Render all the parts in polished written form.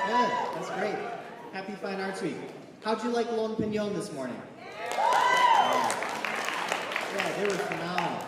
Good, that's great. Happy Fine Arts Week. How'd you like Lone Pignon this morning? Yeah, they were phenomenal.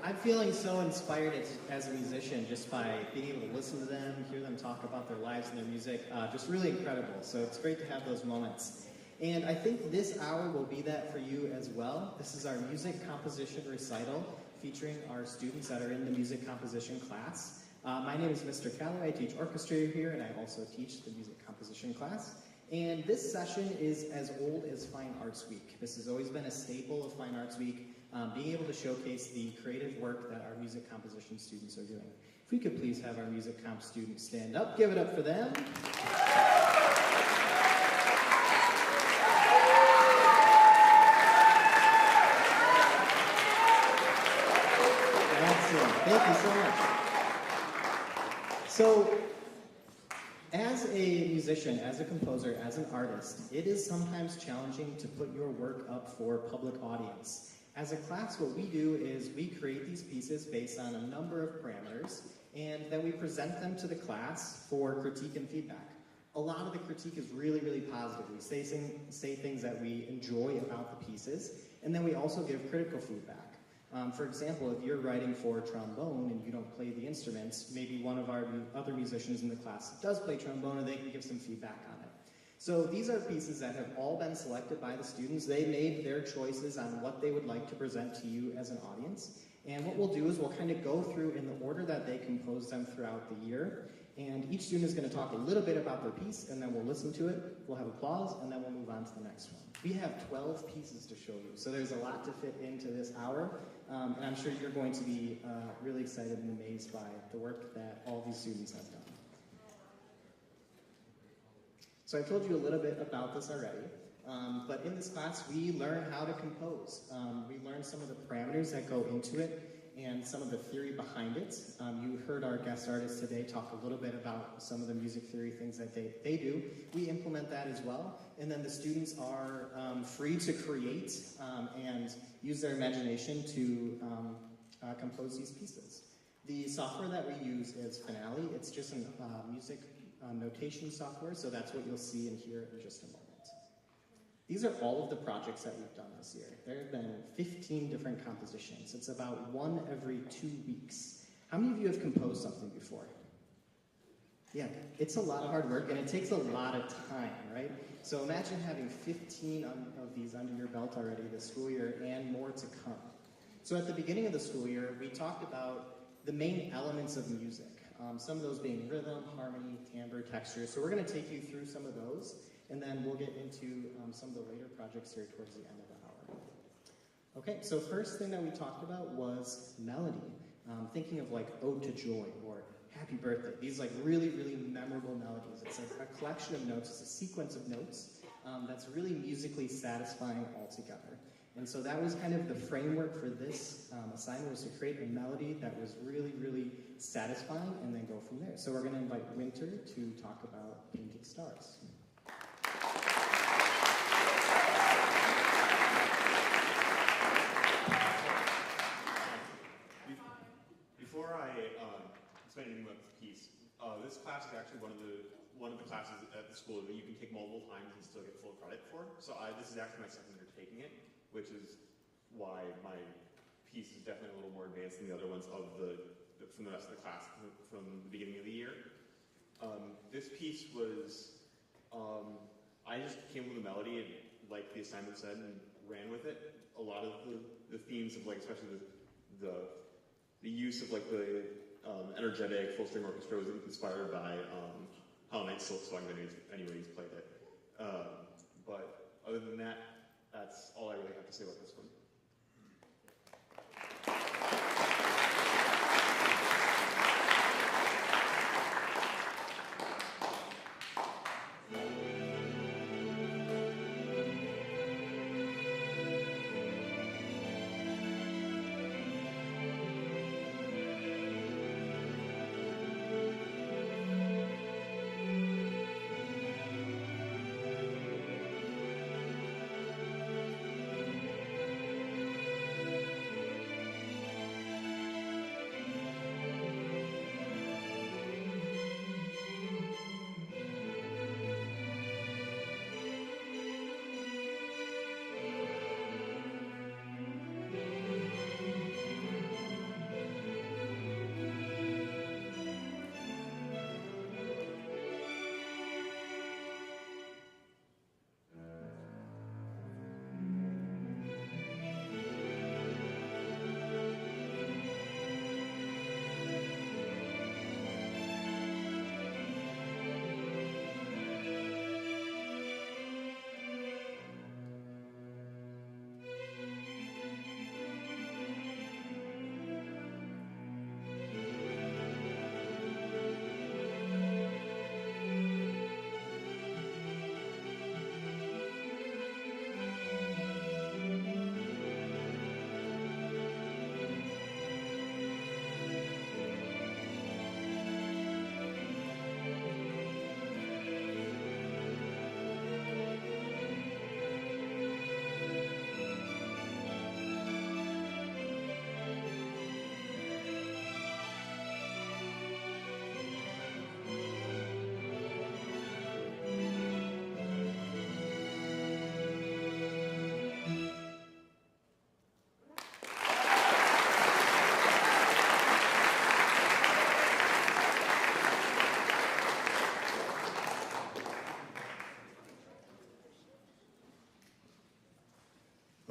I'm feeling so inspired as a musician just by being able to listen to them, hear them talk about their lives and their music. Just really incredible. So it's great to have those moments. And I think this hour will be that for you as well. This is our music composition recital featuring our students that are in the music composition class. My name is Mr. Calloway. I teach orchestra here, and I also teach the music composition class. And this session is as old as Fine Arts Week. This has always been a staple of Fine Arts Week, being able to showcase the creative work that our music composition students are doing. If we could please have our music comp students stand up, give it up for them. Excellent. Thank you so much. So, as a musician, as a composer, as an artist, it is sometimes challenging to put your work up for public audience. As a class, what we do is we create these pieces based on a number of parameters, and then we present them to the class for critique and feedback. A lot of the critique is really, really positive. We say things that we enjoy about the pieces, and then we also give critical feedback. For example, if you're writing for trombone and you don't play the instruments, maybe one of our other musicians in the class does play trombone and they can give some feedback on it. So these are pieces that have all been selected by the students. They made their choices on what they would like to present to you as an audience. And what we'll do is we'll kind of go through in the order that they composed them throughout the year. And each student is going to talk a little bit about their piece, and then we'll listen to it, we'll have applause, and then we'll move on to the next one. We have 12 pieces to show you, so there's a lot to fit into this hour. And I'm sure you're going to be really excited and amazed by the work that all these students have done. So I told you a little bit about this already, but in this class we learn how to compose. We learn some of the parameters that go into it and some of the theory behind it. You heard our guest artist today talk a little bit about some of the music theory things that they do. We implement that as well, and then the students are free to create and use their imagination to compose these pieces. The software that we use is Finale. It's just a music notation software, so that's what you'll see and hear in just a moment. These are all of the projects that we've done this year. There have been 15 different compositions. It's about one every 2 weeks. How many of you have composed something before? Yeah, it's a lot of hard work and it takes a lot of time, right? So imagine having 15 of these under your belt already this school year and more to come. So at the beginning of the school year, we talked about the main elements of music. Some of those being rhythm, harmony, timbre, texture. So we're going to take you through some of those, and then we'll get into some of the later projects here towards the end of the hour. Okay, so first thing that we talked about was melody. Thinking of like Ode to Joy or Happy Birthday. These like really, really memorable melodies. It's a collection of notes, it's a sequence of notes that's really musically satisfying altogether. And so that was kind of the framework for this assignment, was to create a melody that was really, really satisfying and then go from there. So we're going to invite Winter to talk about Painted Stars. Before I explain anything about this piece, this class is actually one of the classes at the school that you can take multiple times and still get full credit for. So this is actually my second year taking it, which is why my piece is definitely a little more advanced than the other ones from the rest of the class from the beginning of the year. This piece was, I just came with a melody and like the assignment said and ran with it. A lot of the themes of like, especially the use of like the energetic full string orchestra was inspired by Hollow Knight's Silk Song, anybody's played it. But other than that, that's all I really have to say about this one.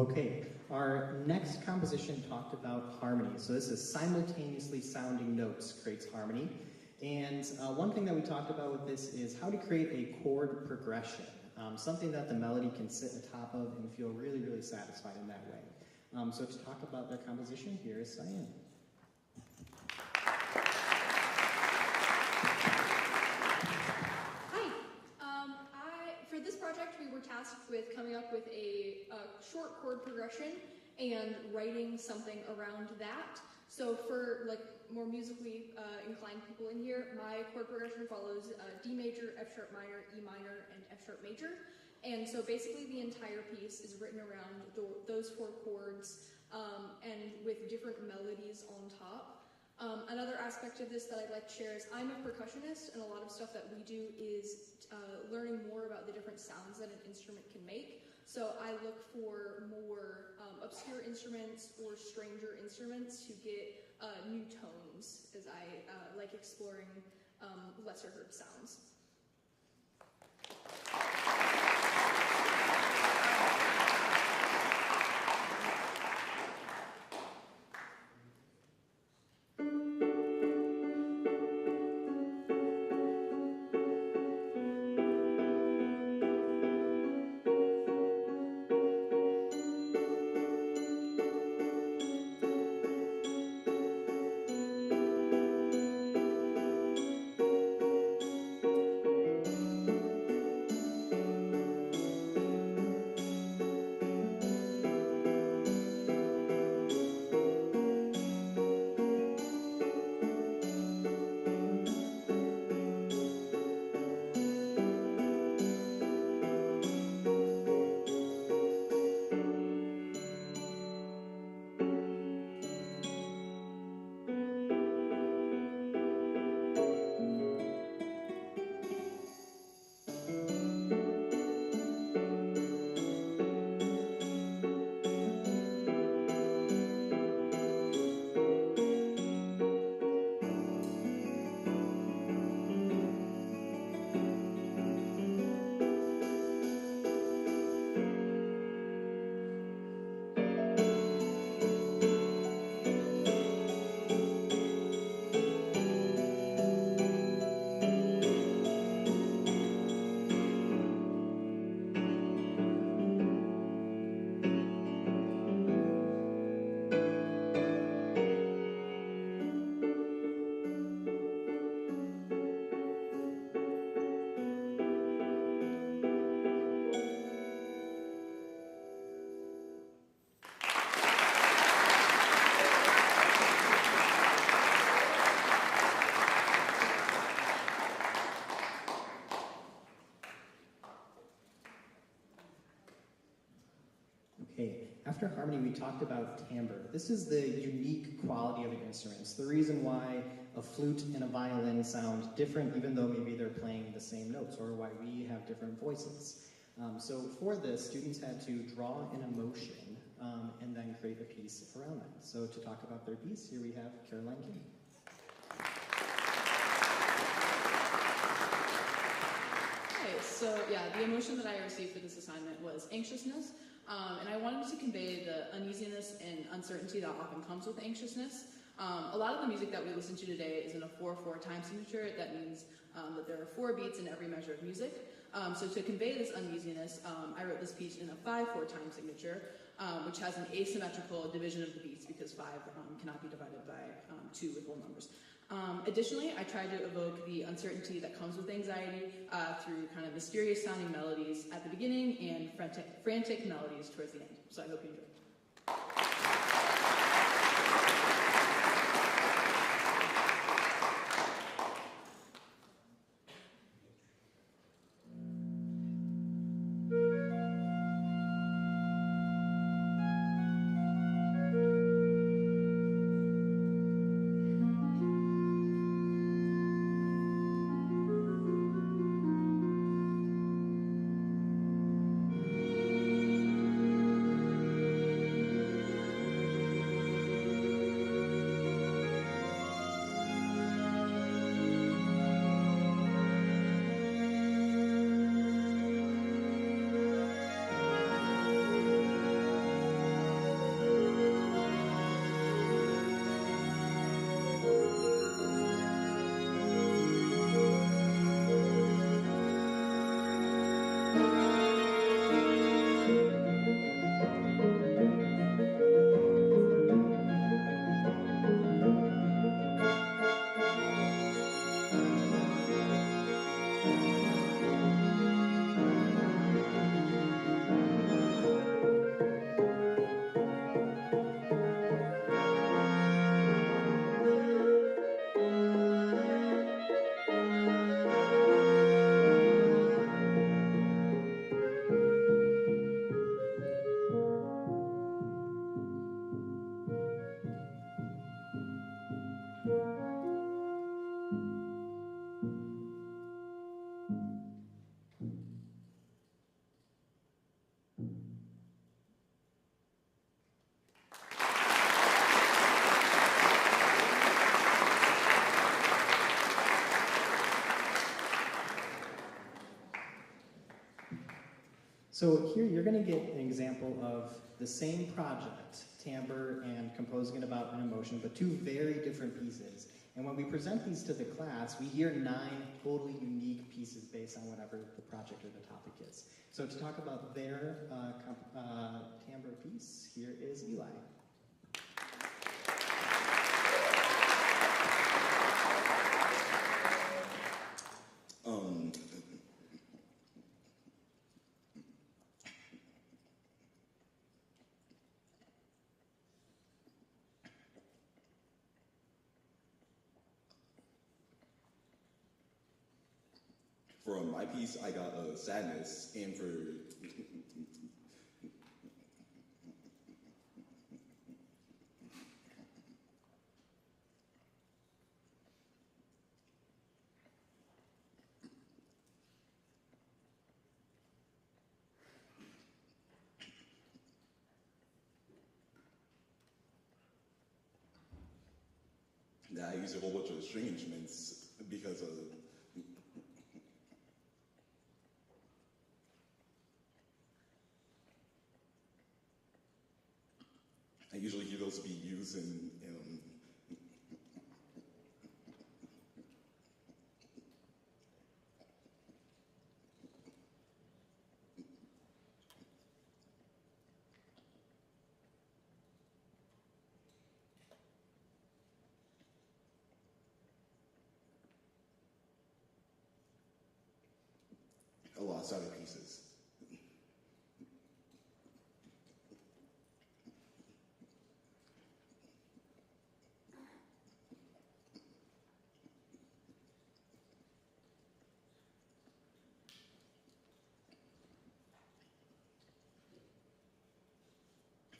Okay, our next composition talked about harmony. So this is simultaneously sounding notes creates harmony. And one thing that we talked about with this is how to create a chord progression, something that the melody can sit atop of and feel really, really satisfied in that way. So to talk about their composition, here is Cyan. For this project, we were tasked with coming up with a short chord progression and writing something around that. So for more musically inclined people in here, my chord progression follows D major, F sharp minor, E minor, and F sharp major. And so basically the entire piece is written around those 4 chords and with different melodies on top. Another aspect of this that I'd like to share is I'm a percussionist, and a lot of stuff that we do is learning more about the different sounds that an instrument can make. So I look for more obscure instruments or stranger instruments to get new tones, as I like exploring lesser heard sounds. Okay, after harmony, we talked about timbre. This is the unique quality of an instrument. It's the reason why a flute and a violin sound different, even though maybe they're playing the same notes, or why we have different voices. So for this, students had to draw an emotion and then create a piece around that. So to talk about their piece, here we have Caroline King. Okay, so yeah, the emotion that I received for this assignment was anxiousness. And I wanted to convey the uneasiness and uncertainty that often comes with anxiousness. A lot of the music that we listen to today is in a 4/4 time signature. That means that there are 4 beats in every measure of music. So to convey this uneasiness, I wrote this piece in a 5/4 time signature, which has an asymmetrical division of the beats because 5 cannot be divided by 2 with whole numbers. Additionally, I tried to evoke the uncertainty that comes with anxiety through kind of mysterious sounding melodies at the beginning and frantic melodies towards the end. So I hope you enjoy. So here you're going to get an example of the same project, timbre and composing it about an emotion, but two very different pieces. And when we present these to the class, we hear 9 totally unique pieces based on whatever the project or the topic is. So to talk about their timbre piece, here is Eli. For my piece, I got sadness, and for I use a whole bunch of string instruments because I usually hear those be used in a lot of other pieces.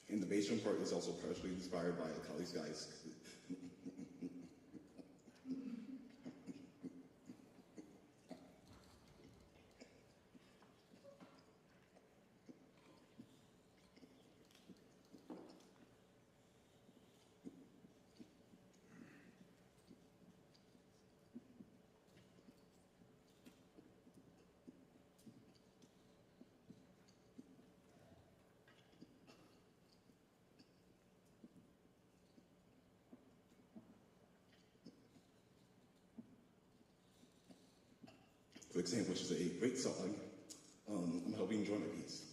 And the bass drum part is also partially inspired by Kali's guys. Quick Example, which is a great song. I hope you enjoy my piece.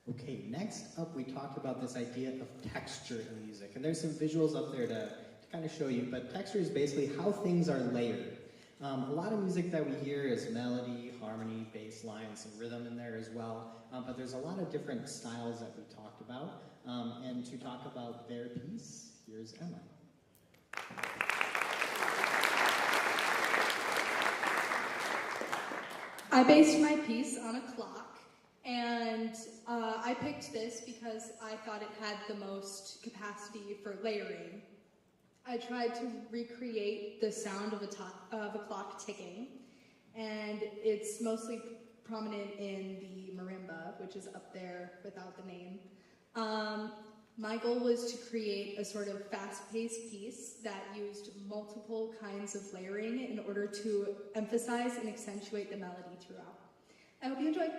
Okay, next up we talked about this idea of texture in music, and there's some visuals up there to kind of show you, but texture is basically how things are layered. A lot of music that we hear is melody, harmony, bass line, some rhythm in there as well, but there's a lot of different styles that we talked about, and to talk about their piece, here's Emma. I based my piece on a clock, and I picked this because I thought it had the most capacity for layering. I tried to recreate the sound of a clock ticking, and it's mostly prominent in the marimba, which is up there without the name. My goal was to create a sort of fast-paced piece that used multiple kinds of layering in order to emphasize and accentuate the melody throughout. I hope you enjoy.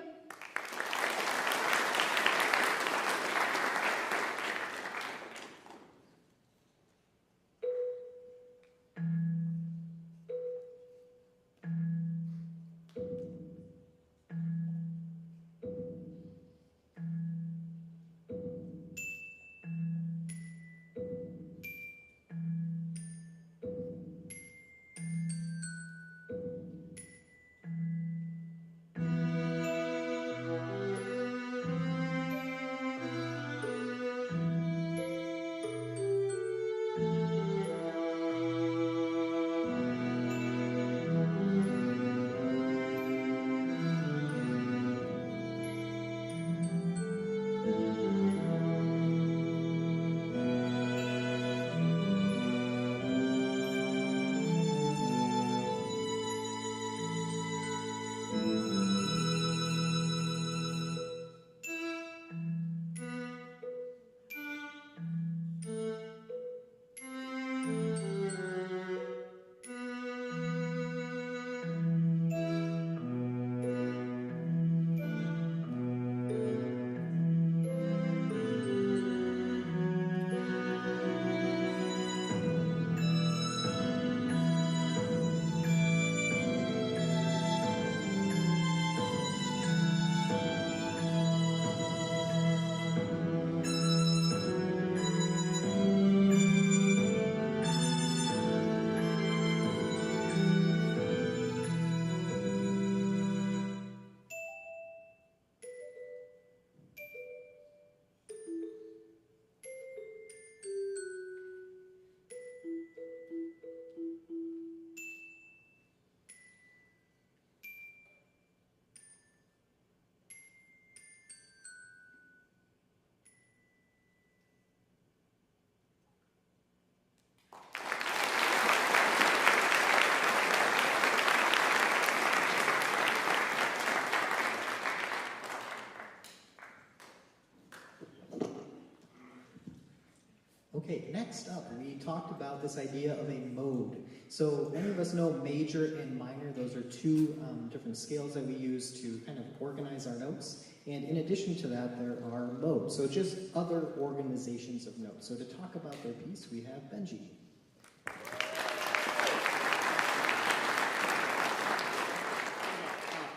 Okay, next up, we talked about this idea of a mode. So many of us know major and minor. Those are two different scales that we use to kind of organize our notes. And in addition to that, there are modes. So just other organizations of notes. So to talk about their piece, we have Benji.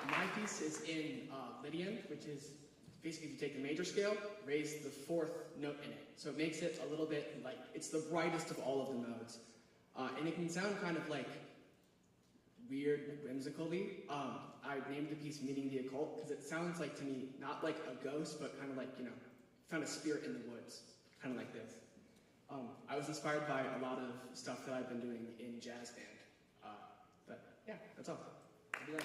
My piece is in Lydian, which is basically if you take the major scale, raise the fourth note in it. So it makes it a little bit like, it's the brightest of all of the modes. And it can sound kind of like weird, whimsically. I named the piece Meeting the Occult because it sounds like to me, not like a ghost, but kind of like, found a spirit in the woods, kind of like this. I was inspired by a lot of stuff that I've been doing in jazz band. But yeah, that's all. I'll be like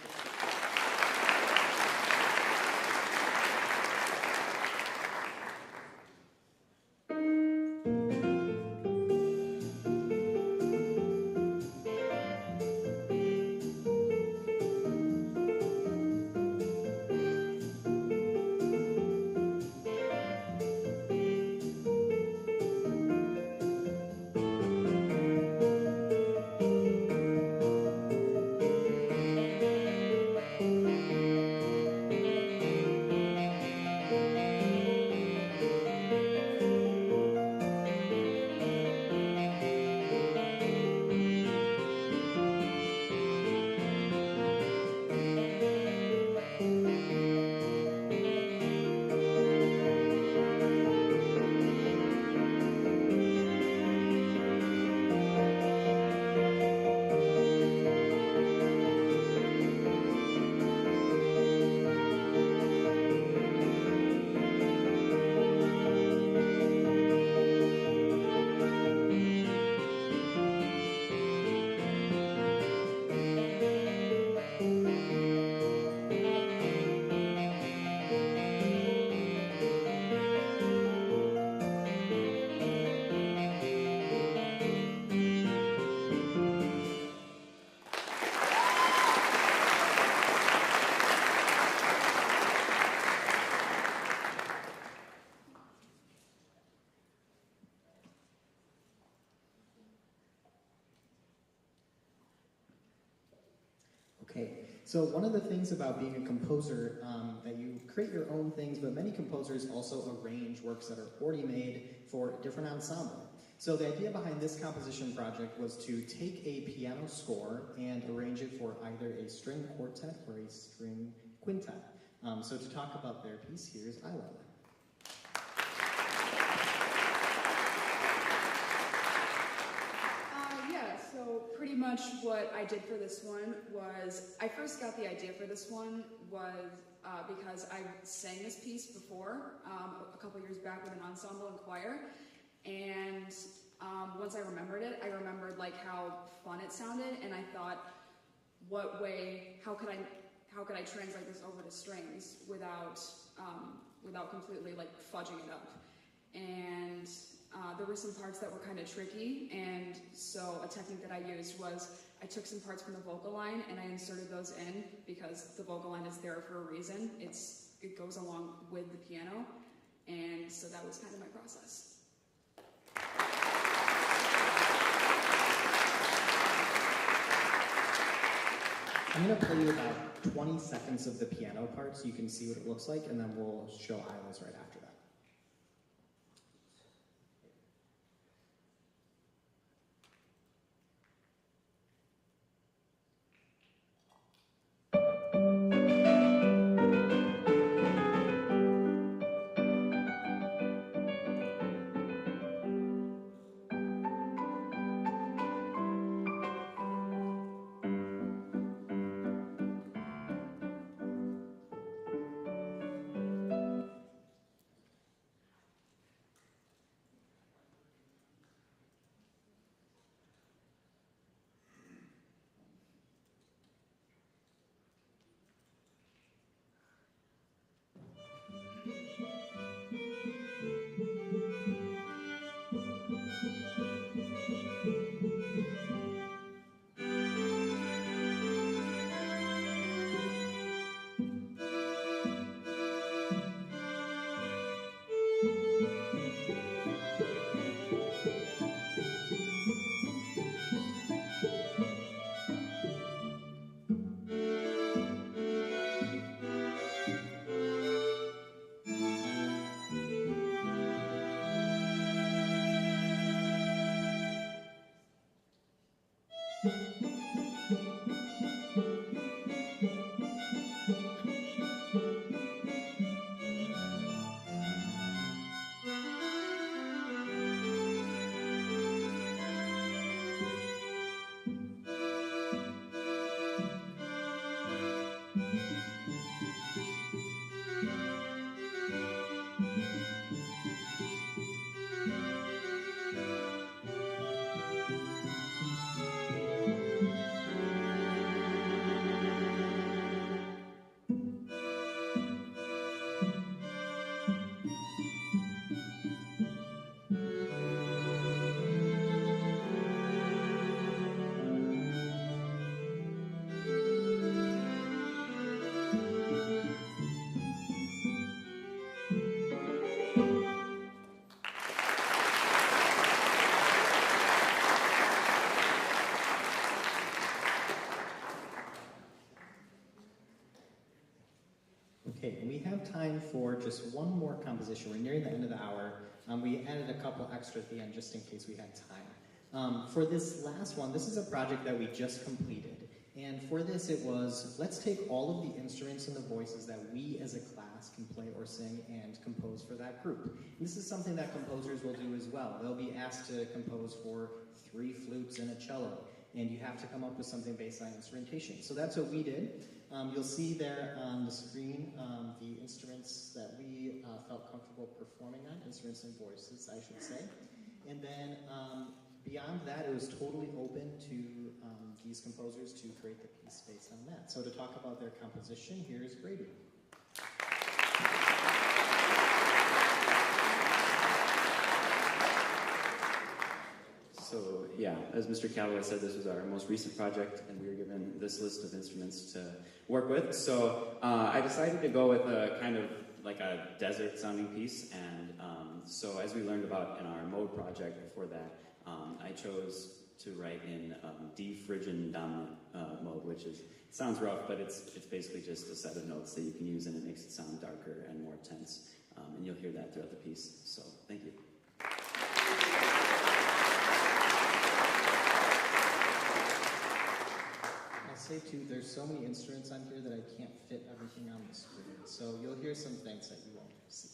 Okay, so one of the things about being a composer, that you create your own things, but many composers also arrange works that are already made for a different ensemble. So the idea behind this composition project was to take a piano score and arrange it for either a string quartet or a string quintet. So to talk about their piece, here's Isla. So pretty much what I did for this one was, I first got the idea for this one was because I sang this piece before, a couple years back with an ensemble and choir, and once I remembered it, I remembered like how fun it sounded, and I thought, how could I translate this over to strings without completely like fudging it up? And there were some parts that were kind of tricky, and so a technique that I used was I took some parts from the vocal line and I inserted those in because the vocal line is there for a reason. It goes along with the piano, and so that was kind of my process. I'm going to play you about 20 seconds of the piano part so you can see what it looks like, and then we'll show Isla's right after that. Okay, we have time for just one more composition. We're nearing the end of the hour. We added a couple extra at the end just in case we had time. For this last one, this is a project that we just completed. And for this it was, let's take all of the instruments and the voices that we as a class can play or sing and compose for that group. And this is something that composers will do as well. They'll be asked to compose for 3 flutes and a cello. And you have to come up with something based on instrumentation. So that's what we did. You'll see there on the screen the instruments that we felt comfortable performing on, instruments and voices, I should say. And then beyond that, it was totally open to these composers to create the piece based on that. So to talk about their composition, here's Brady. So yeah, as Mr. Calloway said, this was our most recent project, and we were given this list of instruments to work with. So I decided to go with a kind of like a desert-sounding piece, and so as we learned about in our mode project before that, I chose to write in D Phrygian dominant mode, which is sounds rough, but it's basically just a set of notes that you can use, and it makes it sound darker and more tense. And you'll hear that throughout the piece. So thank you. I'll say too, there's so many instruments on here that I can't fit everything on the screen. So you'll hear some things that you won't see.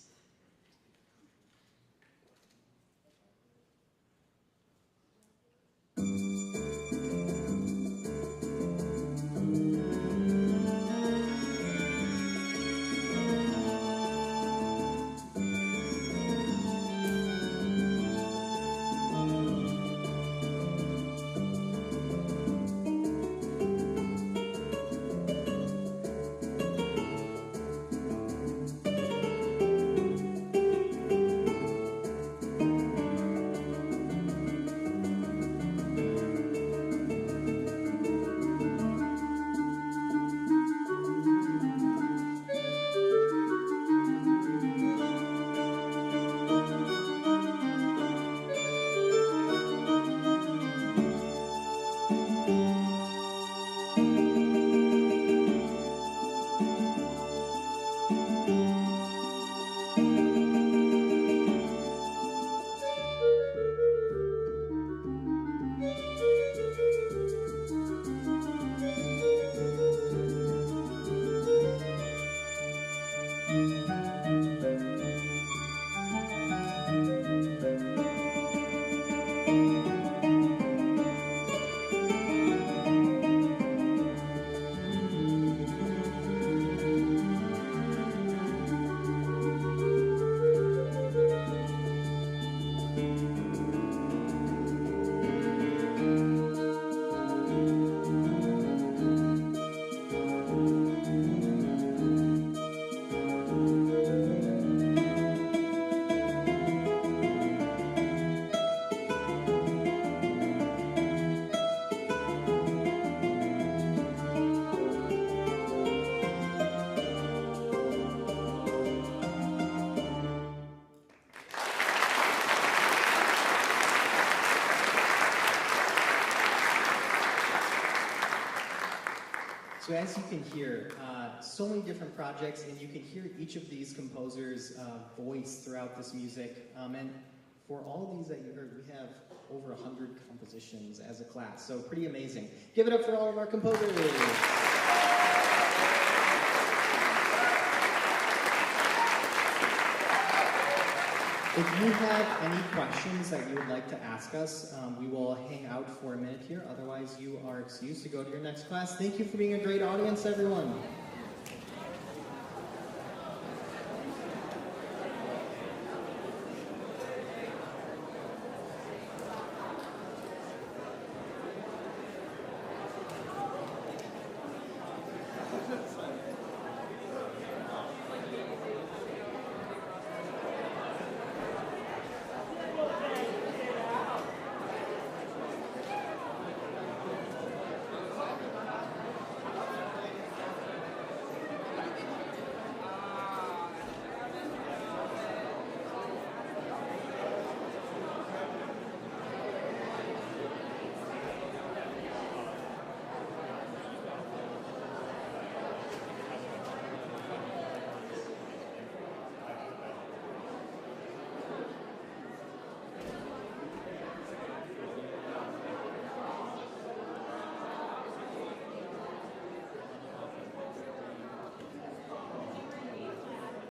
So as you can hear, so many different projects, and you can hear each of these composers' voice throughout this music. And for all of these that you heard, we have over 100 compositions as a class, so pretty amazing. Give it up for all of our composers. If you have any questions that you would like to ask us, we will hang out for a minute here. Otherwise, you are excused to go to your next class. Thank you for being a great audience, everyone.